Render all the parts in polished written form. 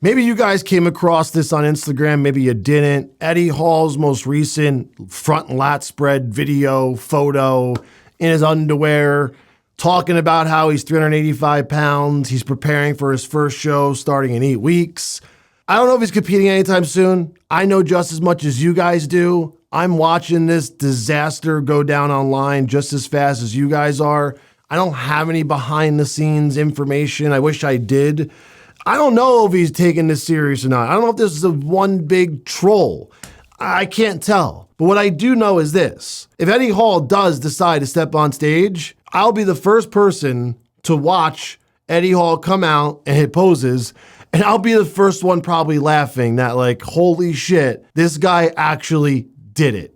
Maybe you guys came across this on Instagram, maybe you didn't. Eddie Hall's most recent front and lat spread video, photo in his underwear, talking about how he's 385 pounds. He's preparing for his first show starting in 8 weeks. I don't know if he's competing anytime soon. I know just as much as you guys do. I'm watching this disaster go down online just as fast as you guys are. I don't have any behind the scenes information. I wish I did. I don't know if he's taking this serious or not. I don't know if this is a one big troll. I can't tell. But what I do know is this. If Eddie Hall does decide to step on stage, I'll be the first person to watch Eddie Hall come out and hit poses. And I'll be the first one probably laughing that like, holy shit, this guy actually did it.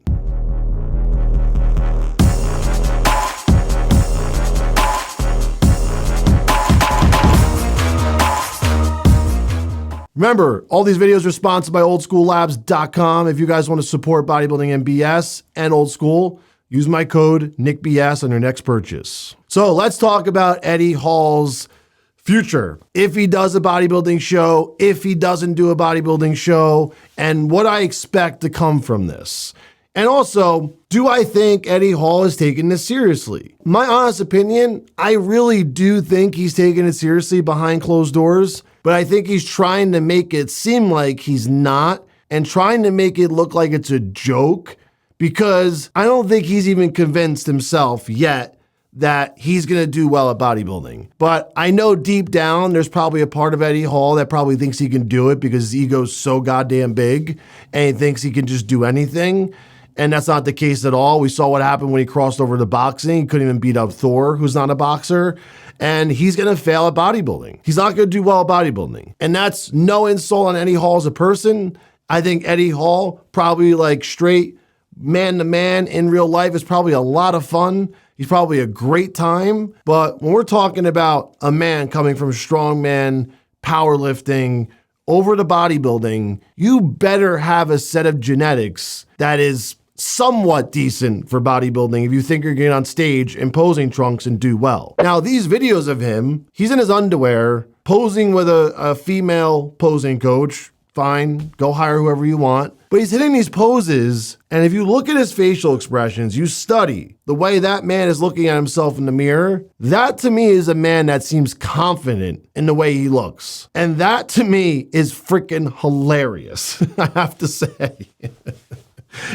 Remember, all these videos are sponsored by oldschoollabs.com. If you guys want to support bodybuilding MBS and Old School, use my code NICKBS on your next purchase. So let's talk about Eddie Hall's future. If he does a bodybuilding show, if he doesn't do a bodybuilding show, and what I expect to come from this. And also, do I think Eddie Hall is taking this seriously? My honest opinion, I really do think he's taking it seriously behind closed doors. But I think he's trying to make it seem like he's not and trying to make it look like it's a joke because I don't think he's even convinced himself yet that he's going to do well at bodybuilding. But I know deep down there's probably a part of Eddie Hall that probably thinks he can do it because his ego's so goddamn big and he thinks he can just do anything. And that's not the case at all. We saw what happened when he crossed over to boxing. He couldn't even beat up Thor, who's not a boxer. And he's going to fail at bodybuilding. He's not going to do well at bodybuilding. And that's no insult on Eddie Hall as a person. I think Eddie Hall, probably like straight man to man in real life, is probably a lot of fun. He's probably a great time. But when we're talking about a man coming from strongman, powerlifting, over to bodybuilding, you better have a set of genetics that is somewhat decent for bodybuilding if you think you're getting on stage in posing trunks and do well. Now, these videos of him, he's in his underwear, posing with a female posing coach. Fine, go hire whoever you want. But he's hitting these poses, and if you look at his facial expressions, you study the way that man is looking at himself in the mirror, that to me is a man that seems confident in the way he looks. And that to me is freaking hilarious, I have to say.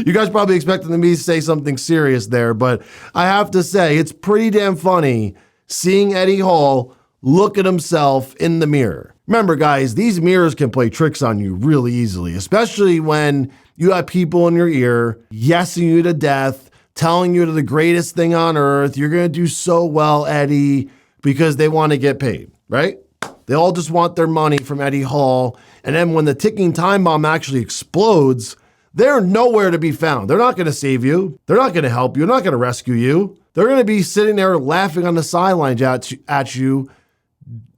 You guys probably expected me to say something serious there, but I have to say it's pretty damn funny seeing Eddie Hall look at himself in the mirror. Remember, guys, these mirrors can play tricks on you really easily, especially when you have people in your ear yesing you to death, telling you they're the greatest thing on earth. You're going to do so well, Eddie, because they want to get paid, right? They all just want their money from Eddie Hall. And then when the ticking time bomb actually explodes, they're nowhere to be found. They're not going to save you. They're not going to help you. They're not going to rescue you. They're going to be sitting there laughing on the sidelines at you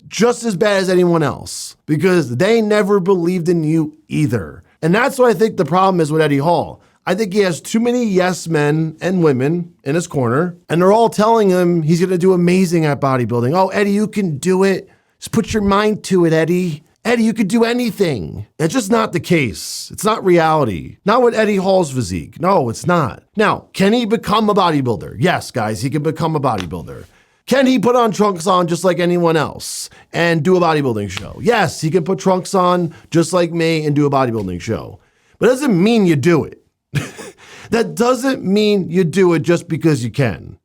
just as bad as anyone else because they never believed in you either. And that's what I think the problem is with Eddie Hall. I think he has too many yes men and women in his corner, and they're all telling him he's going to do amazing at bodybuilding. Oh, Eddie, you can do it. Just put your mind to it, Eddie. Eddie, you could do anything. It's just not the case. It's not reality. Not with Eddie Hall's physique. No, it's not. Now, can he become a bodybuilder? Yes, guys, he can become a bodybuilder. Can he put on trunks on just like anyone else and do a bodybuilding show? Yes, he can put trunks on just like me and do a bodybuilding show. But it doesn't mean you do it. That doesn't mean you do it just because you can.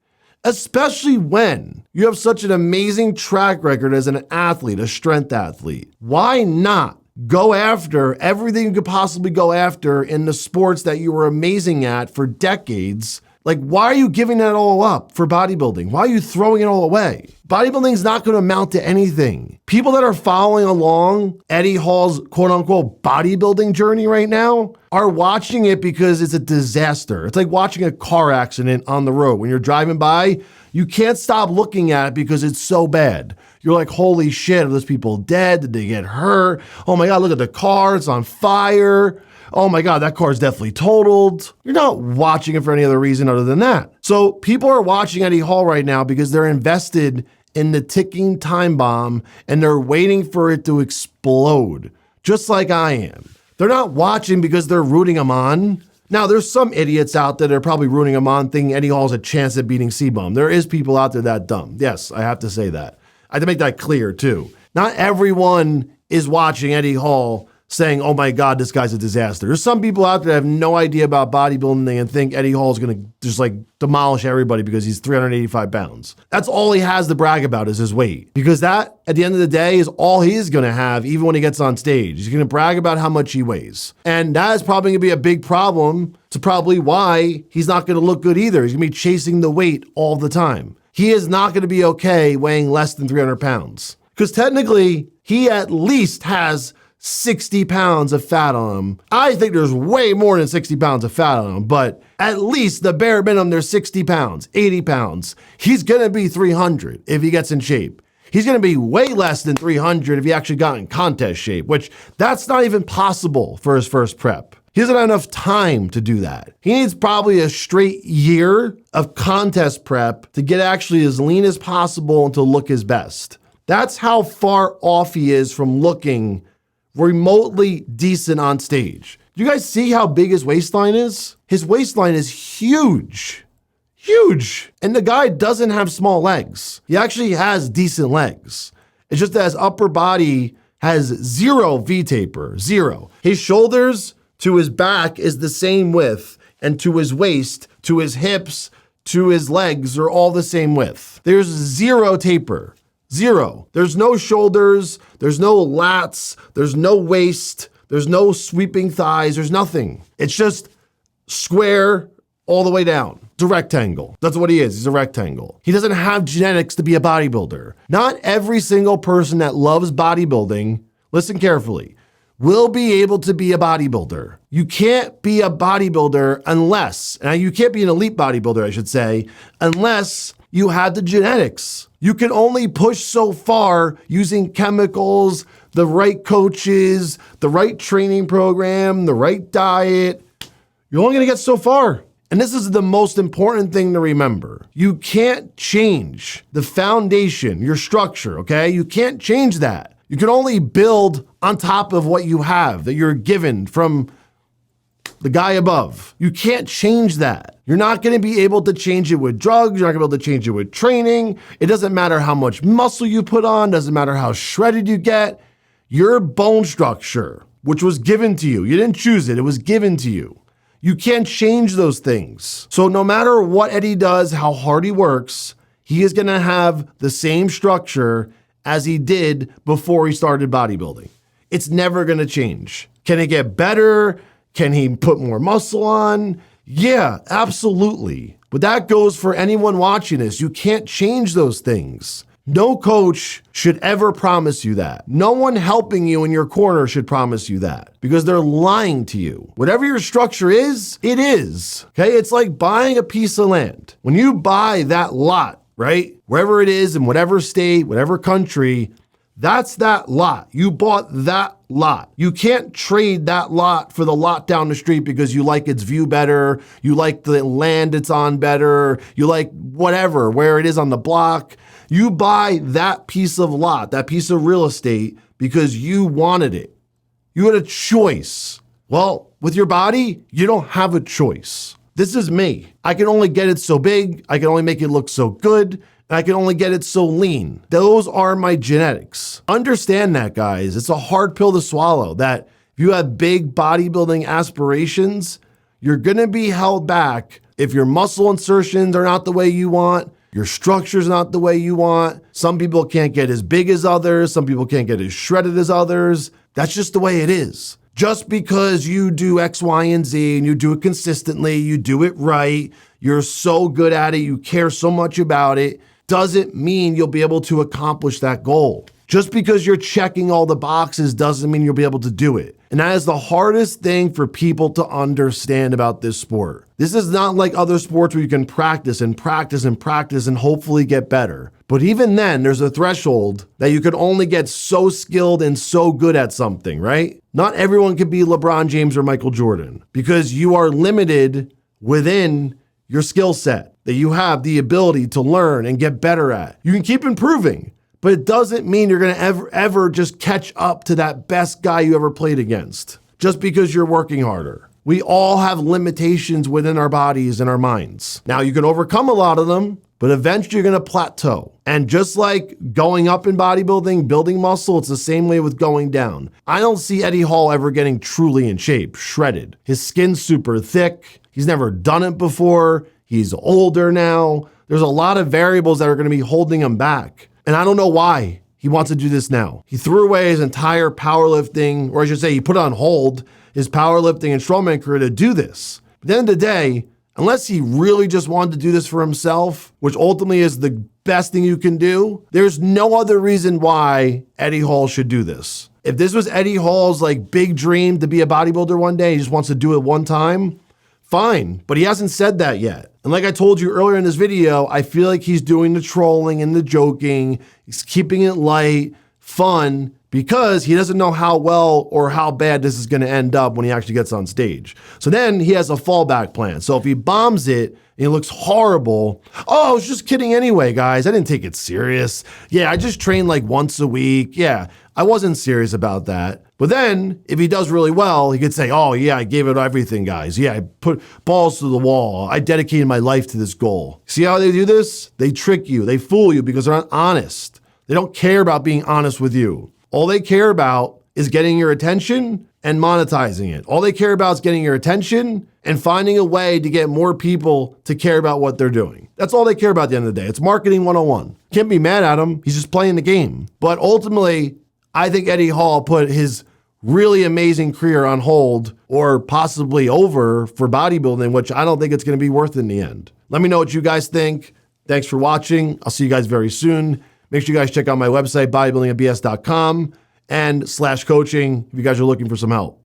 Especially when you have such an amazing track record as an athlete, a strength athlete. Why not go after everything you could possibly go after in the sports that you were amazing at for decades? Like, why are you giving that all up for bodybuilding? Why are you throwing it all away? Bodybuilding is not going to amount to anything. People that are following along Eddie Hall's quote unquote bodybuilding journey right now are watching it because it's a disaster. It's like watching a car accident on the road. When you're driving by, you can't stop looking at it because it's so bad. You're like, holy shit, are those people dead? Did they get hurt? Oh my God, look at the car, it's on fire. Oh my God, that car is definitely totaled. You're not watching it for any other reason other than that. So people are watching Eddie Hall right now because they're invested in the ticking time bomb and they're waiting for it to explode just like I am. They're not watching because they're rooting him on. Now, there's some idiots out there that are probably rooting him on, thinking Eddie Hall's a chance at beating C-Bum. There is people out there that dumb. Yes, I have to say that. I have to make that clear, too. Not everyone is watching Eddie Hall saying, oh my God, this guy's a disaster. There's some people out there that have no idea about bodybuilding and think Eddie Hall is going to just like demolish everybody because he's 385 pounds. That's all he has to brag about is his weight. Because that, at the end of the day, is all he is going to have even when he gets on stage. He's going to brag about how much he weighs. And that is probably going to be a big problem. It's probably why he's not going to look good either. He's going to be chasing the weight all the time. He is not going to be okay weighing less than 300 pounds. Because technically, he at least has 60 pounds of fat on him. I think there's way more than 60 pounds of fat on him, but at least the bare minimum, there's 60 pounds, 80 pounds. He's going to be 300 if he gets in shape. He's going to be way less than 300 if he actually got in contest shape, which that's not even possible for his first prep. He doesn't have enough time to do that. He needs probably a straight year of contest prep to get actually as lean as possible and to look his best. That's how far off he is from looking remotely decent on stage. Do you guys see how big his waistline is? His waistline is huge. Huge. And the guy doesn't have small legs. He actually has decent legs. It's just that his upper body has zero V-taper, zero. His shoulders to his back is the same width, and to his waist, to his hips, to his legs are all the same width. There's zero taper. Zero. There's no shoulders, there's no lats, there's no waist, there's no sweeping thighs, there's nothing. It's just square all the way down. It's a rectangle. That's what he is. He's a rectangle. He doesn't have genetics to be a bodybuilder. Not every single person that loves bodybuilding, listen carefully, will be able to be a bodybuilder. You can't be a bodybuilder unless, now you can't be an elite bodybuilder, I should say, unless you have the genetics. You can only push so far using chemicals, the right coaches, the right training program, the right diet. You're only gonna get so far. And this is the most important thing to remember. You can't change the foundation, your structure, okay? You can't change that. You can only build on top of what you have that you're given from the guy above. You can't change that. You're not going to be able to change it with drugs. You're not going to be able to change it with training. It doesn't matter how much muscle you put on. Doesn't matter how shredded you get. Your bone structure, which was given to you, you didn't choose it. It was given to you. You can't change those things. So no matter what Eddie does, how hard he works, he is going to have the same structure as he did before he started bodybuilding. It's never going to change. Can it get better? Can he put more muscle on? Yeah, absolutely. But that goes for anyone watching this. You can't change those things. No coach should ever promise you that. No one helping you in your corner should promise you that because they're lying to you. Whatever your structure is, it is. Okay, it's like buying a piece of land. When you buy that lot, right, wherever it is in whatever state, whatever country, that's that lot. You bought that lot. You can't trade that lot for the lot down the street because you like its view better, you like the land it's on better, you like whatever, where it is on the block. You buy that piece of lot, that piece of real estate because you wanted it. You had a choice. Well, with your body, you don't have a choice. This is me. I can only get it so big. I can only make it look so good. And I can only get it so lean. Those are my genetics. Understand that, guys. It's a hard pill to swallow that if you have big bodybuilding aspirations, you're going to be held back if your muscle insertions are not the way you want, your structure's not the way you want. Some people can't get as big as others. Some people can't get as shredded as others. That's just the way it is. Just because you do X, Y, and Z and you do it consistently, you do it right, you're so good at it, you care so much about it, doesn't mean you'll be able to accomplish that goal. Just because you're checking all the boxes doesn't mean you'll be able to do it. And that is the hardest thing for people to understand about this sport. This is not like other sports where you can practice and practice and practice and hopefully get better. But even then, there's a threshold that you can only get so skilled and so good at something, right? Not everyone can be LeBron James or Michael Jordan because you are limited within your skill set that you have the ability to learn and get better at. You can keep improving, but it doesn't mean you're going to ever just catch up to that best guy you ever played against just because you're working harder. We all have limitations within our bodies and our minds. Now, you can overcome a lot of them, but eventually you're going to plateau. And just like going up in bodybuilding, building muscle, it's the same way with going down. I don't see Eddie Hall ever getting truly in shape, shredded. His skin's super thick. He's never done it before. He's older now. There's a lot of variables that are going to be holding him back. And I don't know why he wants to do this now. He threw away his entire powerlifting, or I should say he put on hold his powerlifting and strongman career to do this. But at the end of the day, unless he really just wanted to do this for himself, which ultimately is the best thing you can do, there's no other reason why Eddie Hall should do this. If this was Eddie Hall's like big dream to be a bodybuilder one day, he just wants to do it one time, fine. But he hasn't said that yet. And like I told you earlier in this video, I feel like he's doing the trolling and the joking. He's keeping it light, fun, because he doesn't know how well or how bad this is going to end up when he actually gets on stage. So then he has a fallback plan. So if he bombs it and it looks horrible, oh, I was just kidding anyway, guys. I didn't take it serious. Yeah, I just trained like once a week. Yeah, I wasn't serious about that. But then if he does really well, he could say, oh yeah, I gave it everything, guys. Yeah, I put balls to the wall. I dedicated my life to this goal. See how they do this? They trick you. They fool you because they're not honest. They don't care about being honest with you. All they care about is getting your attention and monetizing it. All they care about is getting your attention and finding a way to get more people to care about what they're doing. That's all they care about at the end of the day. It's marketing 101. Can't be mad at him. He's just playing the game. But ultimately, I think Eddie Hall put his really amazing career on hold or possibly over for bodybuilding, which I don't think it's going to be worth in the end. Let me know what you guys think. Thanks for watching. I'll see you guys very soon. Make sure you guys check out my website, bodybuildingmbs.com and /coaching if you guys are looking for some help.